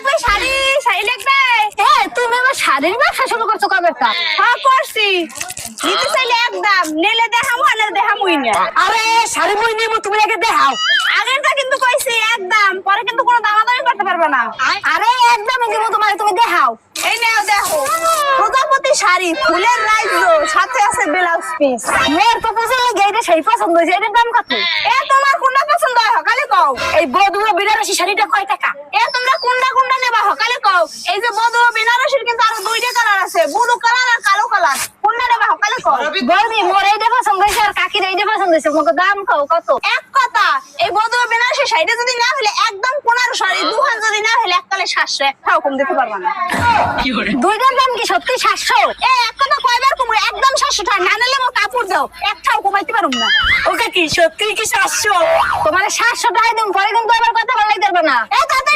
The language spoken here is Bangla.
লাগবে শাড়ি শাড়ি লাগবে। তুমি আমার শাড়ির ব্যবসা শুরু করছো কবে? হ্যাঁ করছি। নিতে চাইলে একদম, নিলে দেখামু আর দেখামুই না। আরে শাড়ি বই নিয়ে তুমি আগে দেখাও। আগেরটা কিন্তু কইছি একদম, পরে কিন্তু কোনো দামাদামি করতে পারবে না। আরে একদমই দিব তোমার, তুমি দেখাও। এই নাও দেখো, প্রজাপতি শাড়ি, ফুলের রাজ্য, সাথে আছে ব্লাউজ পিস। মেয়ের তো পছন্দ লাগে, এটা সেই পছন্দ হয়েছে। এটার দাম কত? তোমার কোনটা পছন্দ হয় সকালে কও। এই বধুয়া বেনারসি শাড়িটা কয় টাকা? তোমরা কোনটা নেবা সকালে কও। এই যে বধুয়া বেনারসির কিন্তু আরো দুইটা কালার আছে, ব্লু কালার আর কালো কালার। কোনটা নেবা সকালে কও। বৌদি মোর এইটা পছন্দ হয়েছে আর কাকির এইটা পছন্দ হয়েছে। তোমাকে দাম কও কত? এক কথা, এই বধুয়া বেনারসি শাড়িটা যদি না হলে একদম 1500, আর এই দুহান যদি না হলে এককালে 700, একটাও কম দিতে পারবা না। দুইটার দাম কি সত্যি 700? এক কথা কয়বার কমু, একদম 700 টাকা। না নিলে আমার কাপড় দাও, একটাও কমাইতে পারুম না। ওকে কি সত্যি কি 700? তোমার 700 টাকা দিন, পরে কিন্তু আবার কথা বলাই দেবে না। তাতে